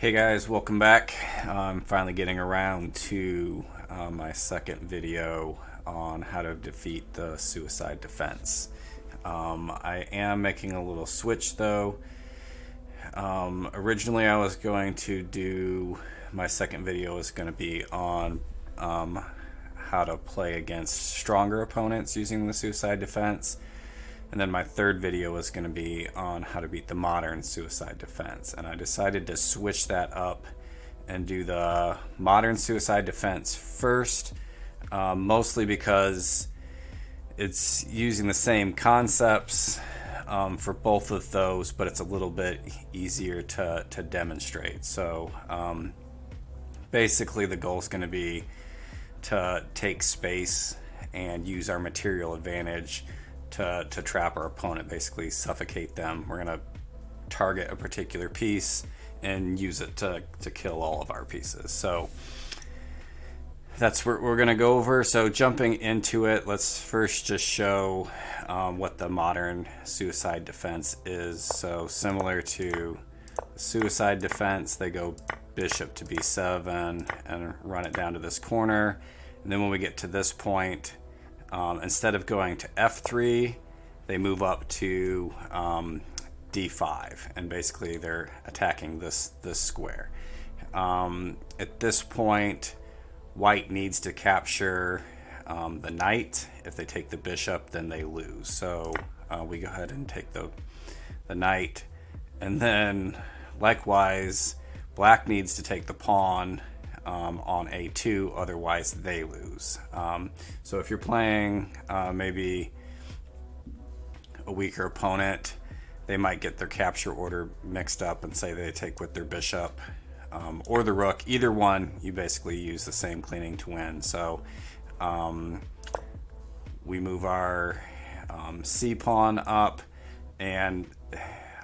Hey guys, welcome back. I'm finally getting around to my second video on how to defeat the suicide defense. I am making a little switch though. Originally I was going to do, my second video was going to be on how to play against stronger opponents using the suicide defense. And then my third video was going to be on how to beat the modern suicide defense. And I decided to switch that up and do the modern suicide defense first, mostly because it's using the same concepts for both of those, but it's a little bit easier to demonstrate. So basically the goal is going to be to take space and use our material advantage to trap our opponent, basically suffocate them. We're going to target a particular piece and use it to kill all of our pieces. So that's what we're going to go over. So jumping into it, let's first just show what the modern suicide defense is. So similar to suicide defense, they go bishop to b7 and run it down to this corner. And then when we get to this point, instead of going to f3, they move up to d5, and basically they're attacking this square. At this point, white needs to capture the knight. If they take the bishop, then they lose. So we go ahead and take the knight, and then likewise, black needs to take the pawn on a2, otherwise they lose. So if you're playing maybe a weaker opponent, they might get their capture order mixed up and say they take with their bishop or the rook. Either one, you basically use the same cleaning to win. So we move our c pawn up, and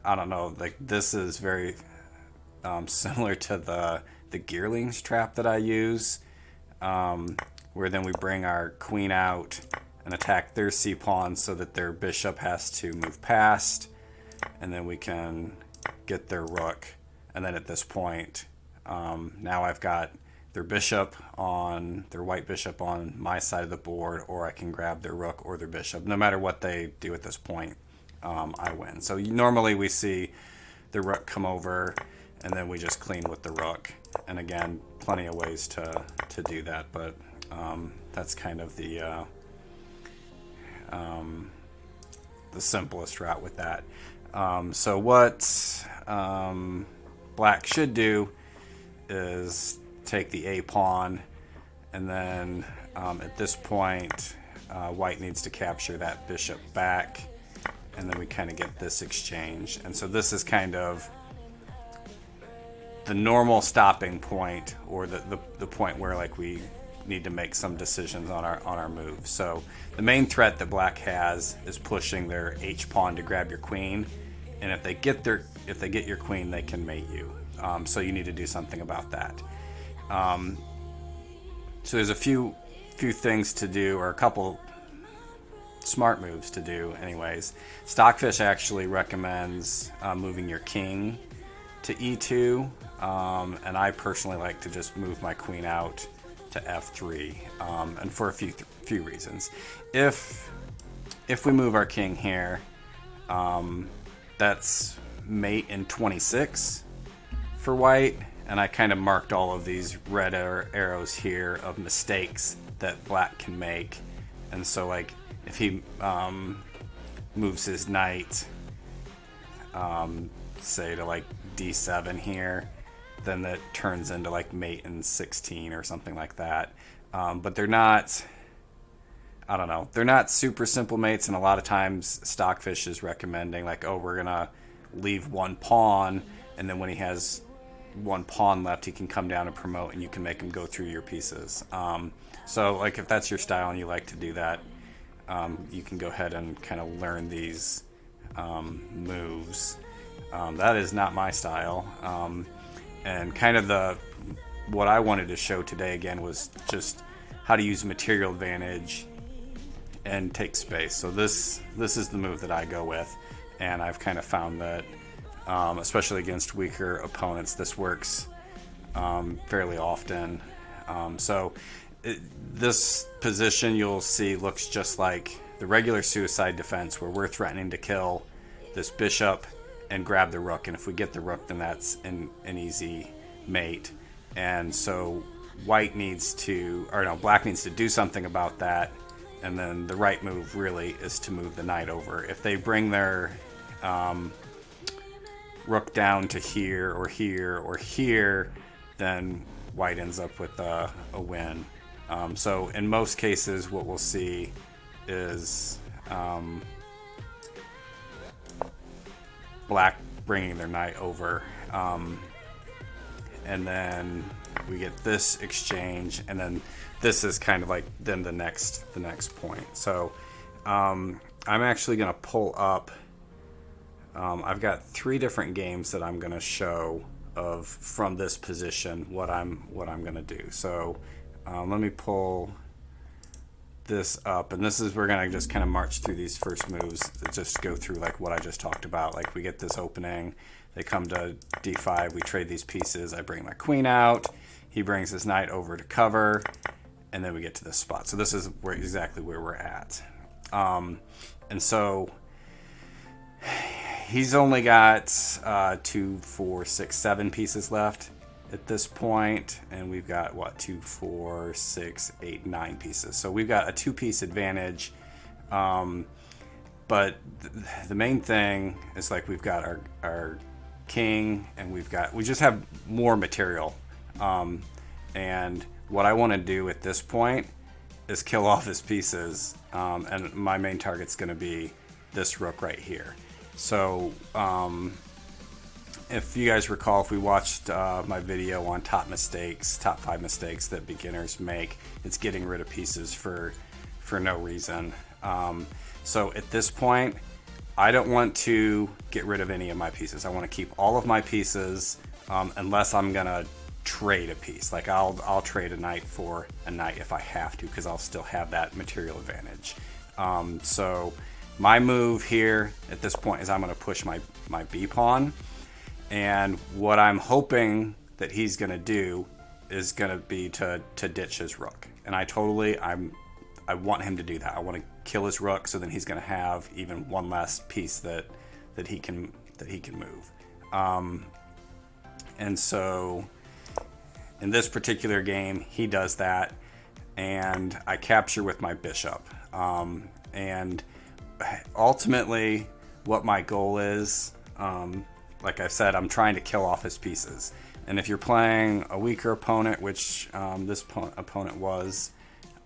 I don't know, like this is very similar to the gearlings trap that I use, where then we bring our queen out and attack their c-pawn so that their bishop has to move past, and then we can get their rook. And then at this point, now I've got their white bishop on my side of the board, or I can grab their rook or their bishop. No matter what they do at this point, I win. So normally we see the rook come over, and then we just clean with the rook. And again, plenty of ways to do that, but that's kind of the simplest route with that. So what black should do is take the a pawn, and then at this point white needs to capture that bishop back, and then we kind of get this exchange. And so this is kind of the normal stopping point, or the point where like we need to make some decisions on our moves. So the main threat that black has is pushing their h pawn to grab your queen, and if they get your queen, they can mate you. So you need to do something about that. So there's a few things to do, or a couple smart moves to do anyways. Stockfish actually recommends moving your king to e2, and I personally like to just move my queen out to f3, and for a few reasons. If we move our king here, that's mate in 26 for white, and I kind of marked all of these red arrows here of mistakes that black can make. And so like if he moves his knight say to like d7 here, then that turns into like mate in 16 or something like that. But they're not, I don't know, they're not super simple mates, and a lot of times Stockfish is recommending like, oh, we're gonna leave one pawn, and then when he has one pawn left, he can come down and promote, and you can make him go through your pieces. So like if that's your style and you like to do that, you can go ahead and kind of learn these moves. That is not my style. And kind of what I wanted to show today again was just how to use material advantage and take space. So this is the move that I go with, and I've kind of found that especially against weaker opponents. This works fairly often. This position you'll see looks just like the regular suicide defense, where we're threatening to kill this bishop and grab the rook, and if we get the rook, then that's an easy mate. And so black needs to do something about that, and then the right move really is to move the knight over. If they bring their rook down to here or here or here, then white ends up with a win. So in most cases, what we'll see is black bringing their knight over, and then we get this exchange, and then this is kind of like then the next point. So I'm actually going to pull up. I've got 3 different games that I'm going to show of from this position what I'm going to do. So let me pull this up, and this is, we're going to just kind of march through these first moves that just go through like what I just talked about. Like we get this opening, they come to d5, we trade these pieces, I bring my queen out, he brings his knight over to cover, and then we get to this spot. So this is exactly where we're at. And so he's only got 2, 4, 6, 7 pieces left at this point, and we've got what, 2, 4, 6, 8, 9 pieces. So we've got a 2-piece advantage. But the main thing is, like, we've got our king, and we just have more material. And what I want to do at this point is kill off his pieces, and my main target's going to be this rook right here. So if you guys recall, if we watched my video on top 5 mistakes that beginners make, it's getting rid of pieces for no reason. So at this point, I don't want to get rid of any of my pieces. I want to keep all of my pieces, unless I'm gonna trade a piece. Like I'll trade a knight for a knight if I have to, because I'll still have that material advantage. So my move here at this point is I'm going to push my b pawn, and what I'm hoping that he's going to do is going to be to ditch his rook. And I want him to do that. I want to kill his rook, so then he's going to have even one less piece that he can move. And so in this particular game, he does that, and I capture with my bishop. And ultimately, what my goal is, like I said, I'm trying to kill off his pieces. And if you're playing a weaker opponent, which this opponent was,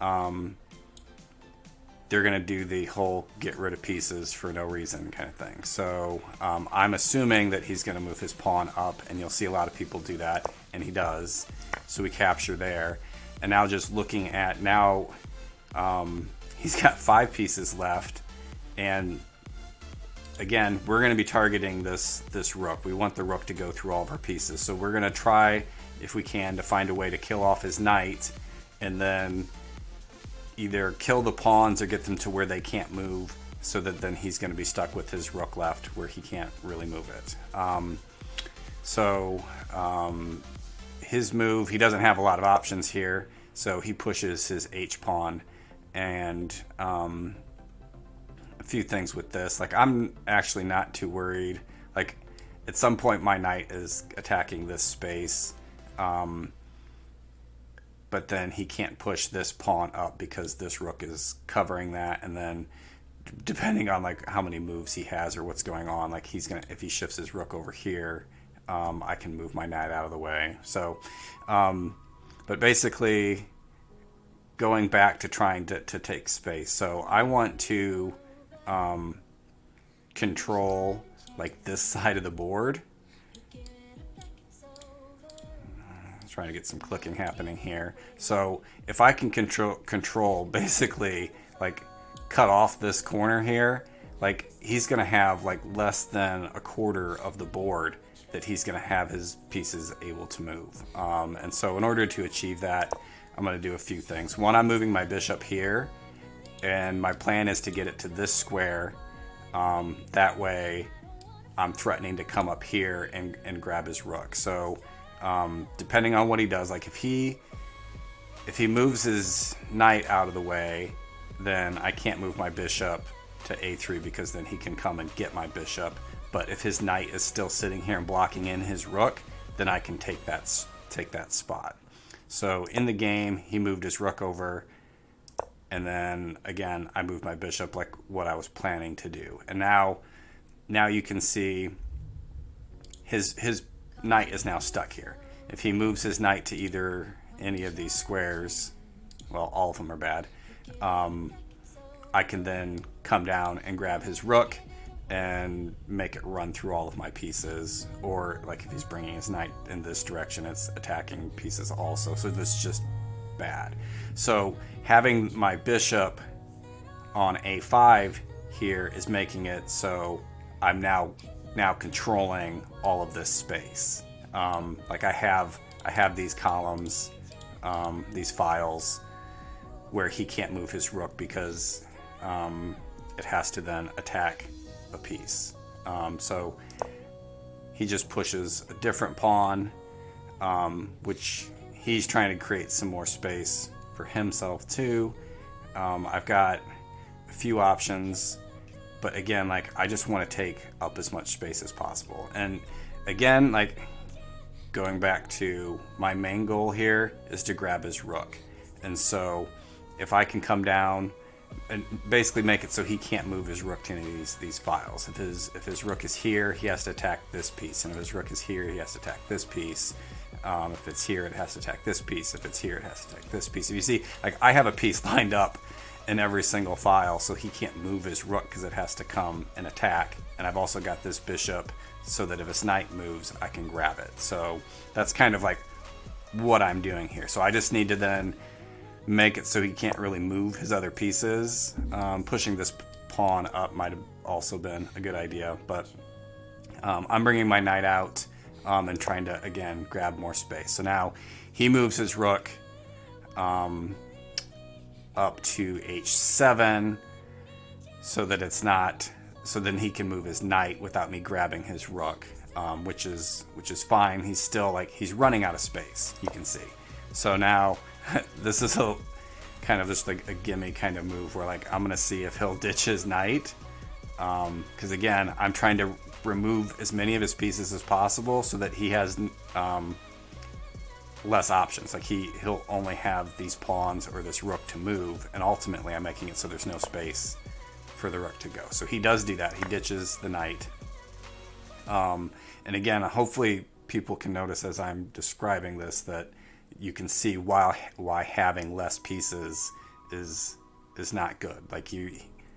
they're going to do the whole get rid of pieces for no reason kind of thing. So I'm assuming that he's going to move his pawn up, and you'll see a lot of people do that, and he does. So we capture there. And now just looking at he's got 5 pieces left, and again, we're going to be targeting this rook. We want the rook to go through all of our pieces. So we're going to try, if we can, to find a way to kill off his knight, and then either kill the pawns or get them to where they can't move, so that then he's going to be stuck with his rook left where he can't really move it. His move, he doesn't have a lot of options here, so he pushes his h-pawn. And a few things with this, like, I'm actually not too worried. Like, at some point my knight is attacking this space, but then he can't push this pawn up because this rook is covering that. And then depending on like how many moves he has or what's going on, like if he shifts his rook over here, I can move my knight out of the way. So but basically, going back to trying to take space. So I want to control like this side of the board. Trying to get some clicking happening here. So if I can control basically like cut off this corner here, like he's gonna have like less than a quarter of the board that he's gonna have his pieces able to move. And so in order to achieve that, I'm gonna do a few things. One, I'm moving my bishop here, and my plan is to get it to this square. That way I'm threatening to come up here and grab his rook. So depending on what he does, like if he moves his knight out of the way, then I can't move my bishop to a3 because then he can come and get my bishop. But if his knight is still sitting here and blocking in his rook, then I can take that spot. So in the game, he moved his rook over, and then again I moved my bishop like what I was planning to do. And now you can see his knight is now stuck here. If he moves his knight to either any of these squares, well, all of them are bad, I can then come down and grab his rook and make it run through all of my pieces. Or like if he's bringing his knight in this direction, it's attacking pieces also. So this is just bad. So having my bishop on a5 here is making it so I'm now controlling all of this space. Like I have these columns, these files where he can't move his rook because it has to then attack a piece. So he just pushes a different pawn, which he's trying to create some more space for himself too. I've got a few options, but again, like I just want to take up as much space as possible. And again, like going back to my main goal here is to grab his rook. And so if I can come down and basically make it so he can't move his rook to any of these files. If his rook is here, he has to attack this piece, and if his rook is here, he has to attack this piece. If it's here, it has to attack this piece. If it's here, it has to attack this piece. If you see, like I have a piece lined up in every single file, so he can't move his rook because it has to come and attack. And I've also got this bishop so that if his knight moves, I can grab it. So that's kind of like what I'm doing here. So I just need to then make it so he can't really move his other pieces. Pushing this pawn up might have also been a good idea, but I'm bringing my knight out and trying to, again, grab more space. So now he moves his rook up to h7 so that it's not, so then he can move his knight without me grabbing his rook, which is fine. He's still like, he's running out of space, you can see. So now this is a kind of just like a gimme kind of move where like I'm gonna see if he'll ditch his knight, because again I'm trying to remove as many of his pieces as possible so that he has less options. Like he'll only have these pawns or this rook to move, and ultimately I'm making it so there's no space for the rook to go. So he does do that. He ditches the knight, and again, hopefully people can notice as I'm describing this that you can see why having less pieces is not good. Like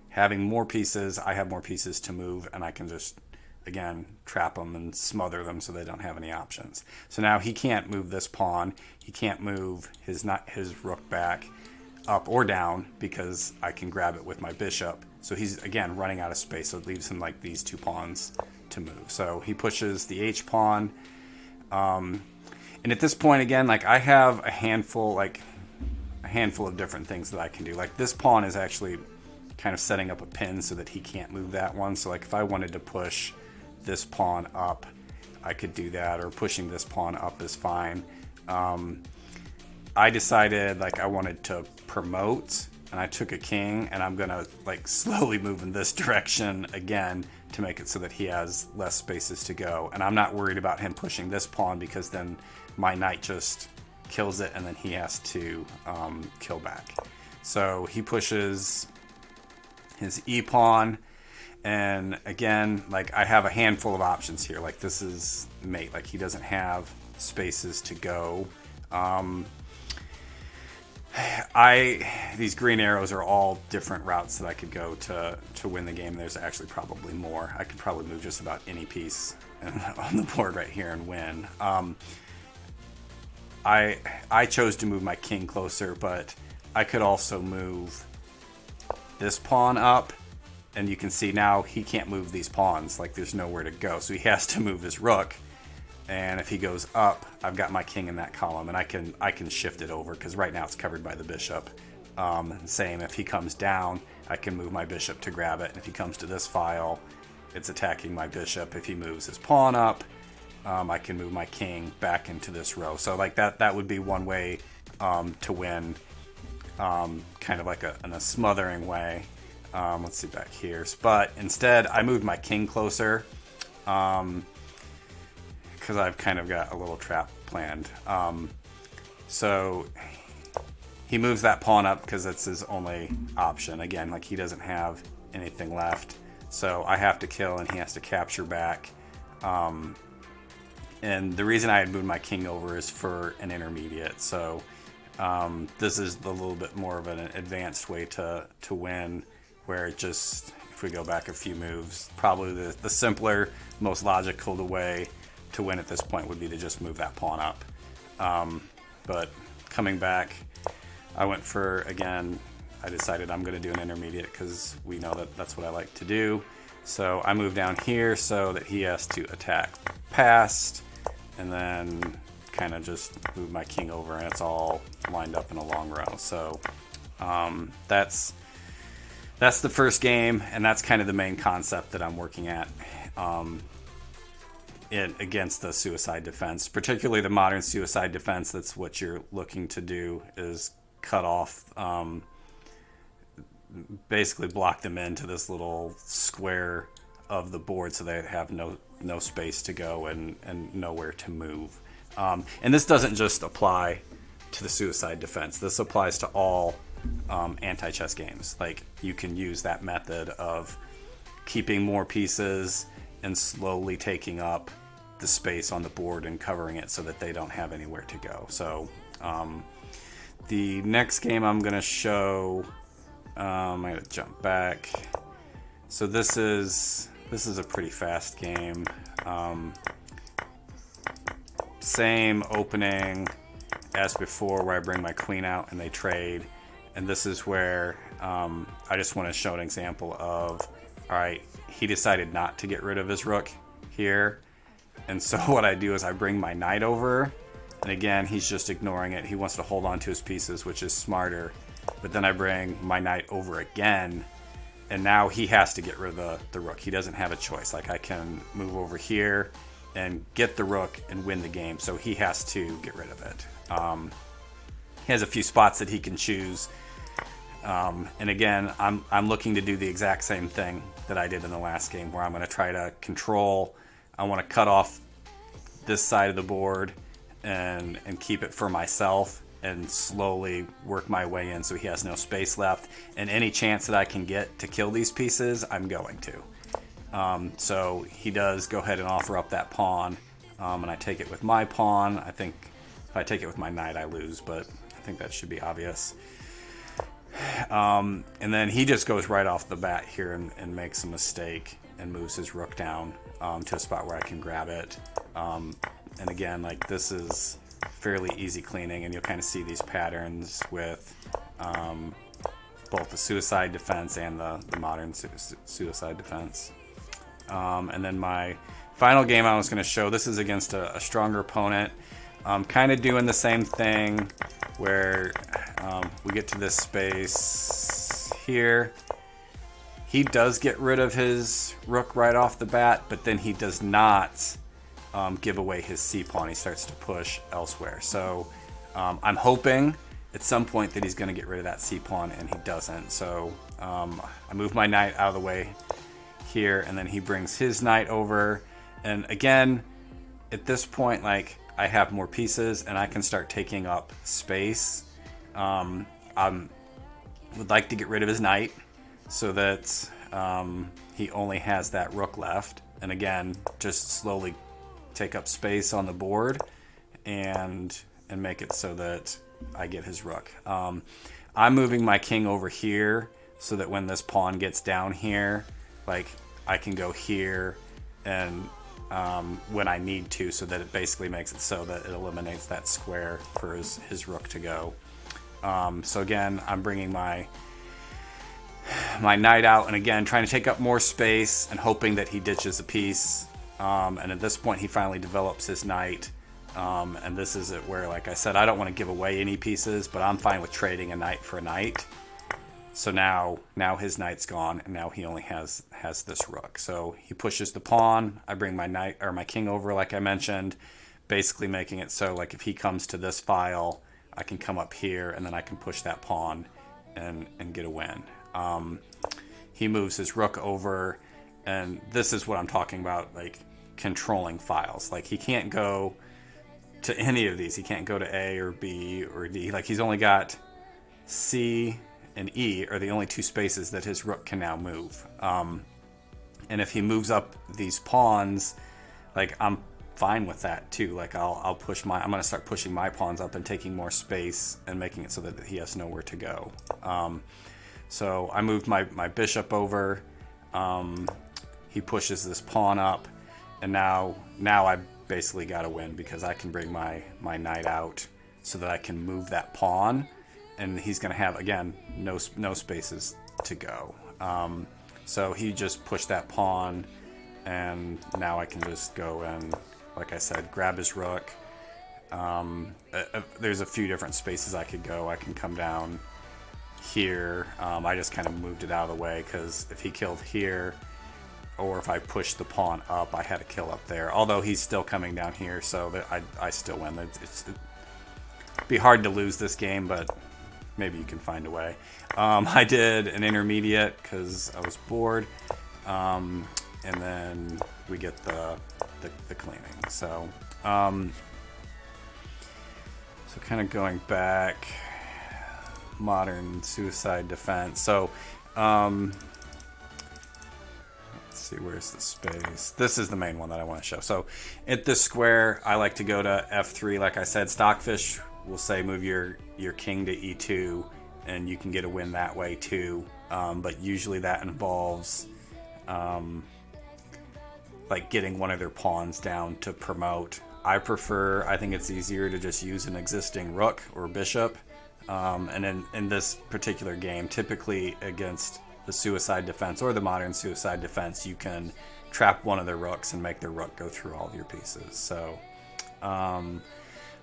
having more pieces, I have more pieces to move, and I can just again trap them and smother them so they don't have any options. So now he can't move this pawn. He can't move his rook back up or down because I can grab it with my bishop. So he's again running out of space. So it leaves him like these two pawns to move. So he pushes the h pawn. And at this point, again, like I have a handful of different things that I can do. Like this pawn is actually kind of setting up a pin so that he can't move that one. So like if I wanted to push this pawn up, I could do that, or pushing this pawn up is fine. I decided like I wanted to promote, and I took a king, and I'm gonna like slowly move in this direction again to make it so that he has less spaces to go. And I'm not worried about him pushing this pawn because then my knight just kills it and then he has to kill back. So he pushes his e pawn, and again, like I have a handful of options here. Like this is mate, like he doesn't have spaces to go. These green arrows are all different routes that I could go to win the game. There's actually probably more. I could probably move just about any piece on the board right here and win. I chose to move my king closer, but I could also move this pawn up, and you can see now he can't move these pawns. Like there's nowhere to go, so he has to move his rook. And if he goes up, I've got my king in that column, and I can shift it over because right now it's covered by the bishop. Same, if he comes down, I can move my bishop to grab it, and if he comes to this file, it's attacking my bishop. If he moves his pawn up, I can move my king back into this row. So like that would be one way to win, kind of like in a smothering way. Let's see back here. But instead, I moved my king closer because I've kind of got a little trap planned. So he moves that pawn up because it's his only option. Again, like he doesn't have anything left. So I have to kill and he has to capture back. And the reason I had moved my king over is for an intermediate. So this is a little bit more of an advanced way to win, where it just, if we go back a few moves, probably the simpler, most logical way to win at this point would be to just move that pawn up. But coming back, I went for, again, I decided I'm going to do an intermediate because we know that that's what I like to do. So I move down here so that he has to attack past, and then kind of just move my king over, and it's all lined up in a long row. So that's the first game, and that's kind of the main concept that I'm working at against the suicide defense, particularly the modern suicide defense. That's what you're looking to do, is cut off, basically block them into this little square of the board so they have no space to go and nowhere to move. And this doesn't just apply to the suicide defense. This applies to all anti-chess games. Like, you can use that method of keeping more pieces and slowly taking up the space on the board and covering it so that they don't have anywhere to go. So the next game I'm going to show, I'm going to jump back. So this is a pretty fast game. Same opening as before, where I bring my queen out and they trade. And this is where I just want to show an example of, all right, he decided not to get rid of his rook here. And so what I do is I bring my knight over. And again, he's just ignoring it. He wants to hold on to his pieces, which is smarter. But then I bring my knight over again. And now he has to get rid of the rook. He doesn't have a choice. Like, I can move over here and get the rook and win the game. So he has to get rid of it. He has a few spots that he can choose. And again, I'm looking to do the exact same thing that I did in the last game, where I'm going to try to control. I want to cut off this side of the board and keep it for myself, and slowly work my way in so he has no space left. And any chance that I can get to kill these pieces, I'm going to. So he does go ahead and offer up that pawn, and I take it with my pawn. I think if I take it with my knight, I lose, but I think that should be obvious. And then he just goes right off the bat here and makes a mistake and moves his rook down to a spot where I can grab it. And again, like, this is fairly easy cleaning, and you'll kind of see these patterns with both the suicide defense and the modern suicide defense. And then my final game I was going to show, this is against a stronger opponent. Kind of doing the same thing, where we get to this space here. He does get rid of his rook right off the bat, but then he does not give away his c-pawn. He starts to push elsewhere. So I'm hoping at some point that he's going to get rid of that c-pawn, and he doesn't. So I move my knight out of the way here, and then he brings his knight over. And again, at this point, like, I have more pieces and I can start taking up space. I would like to get rid of his knight so that he only has that rook left. And again, just slowly take up space on the board and make it so that I get his rook. I'm moving my king over here so that when this pawn gets down here, like, I can go here and when I need to, so that it basically makes it so that it eliminates that square for his rook to go. So again, I'm bringing my knight out, and again, trying to take up more space and hoping that he ditches a piece. And at this point, he finally develops his knight. And this is it where, like I said, I don't want to give away any pieces, but I'm fine with trading a knight for a knight. So now his knight's gone, and now he only has this rook. So he pushes the pawn. I bring my knight or my king over, like I mentioned, basically making it so like if he comes to this file, I can come up here, and then I can push that pawn and get a win. He moves his rook over, and this is what I'm talking about, like controlling files. Like he can't go to any of these. He can't go to A or B or D. Like he's only got C and E are the only two spaces that his rook can now move. And if he moves up these pawns, like I'm fine with that too. Like I'm gonna start pushing my pawns up and taking more space and making it so that he has nowhere to go. So I moved my bishop over. He pushes this pawn up, and now I basically got to win because I can bring my knight out so that I can move that pawn, and he's going to have, again, no spaces to go. So he just pushed that pawn, and now I can just go and, like I said, grab his rook. There's a few different spaces I could go. I can come down here. I just kind of moved it out of the way because if he killed here, or if I pushed the pawn up, I had to kill up there. Although he's still coming down here, so that I still win. It'd be hard to lose this game, but maybe you can find a way. I did an intermediate because I was bored, and then we get the cleaning. So kind of going back, modern suicide defense. So let's see, where's the space? This is the main one that I want to show. So at this square, I like to go to F3. Like I said, Stockfish will say move your king to E2, and you can get a win that way too. But usually that involves like getting one of their pawns down to promote. I think it's easier to just use an existing rook or bishop. And in this particular game, typically against the suicide defense or the modern suicide defense, you can trap one of their rooks and make their rook go through all of your pieces. So I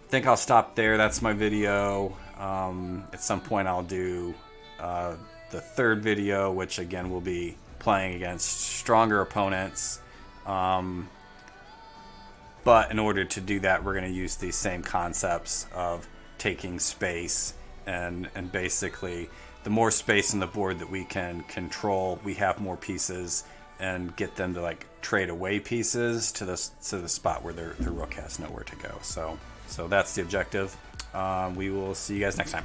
think I'll stop there. That's my video. At some point I'll do the third video, which again will be playing against stronger opponents. But in order to do that, we're going to use these same concepts of taking space, and basically the more space on the board that we can control, we have more pieces, and get them to like trade away pieces to the spot where their rook has nowhere to go. So that's the objective. We will see you guys next time.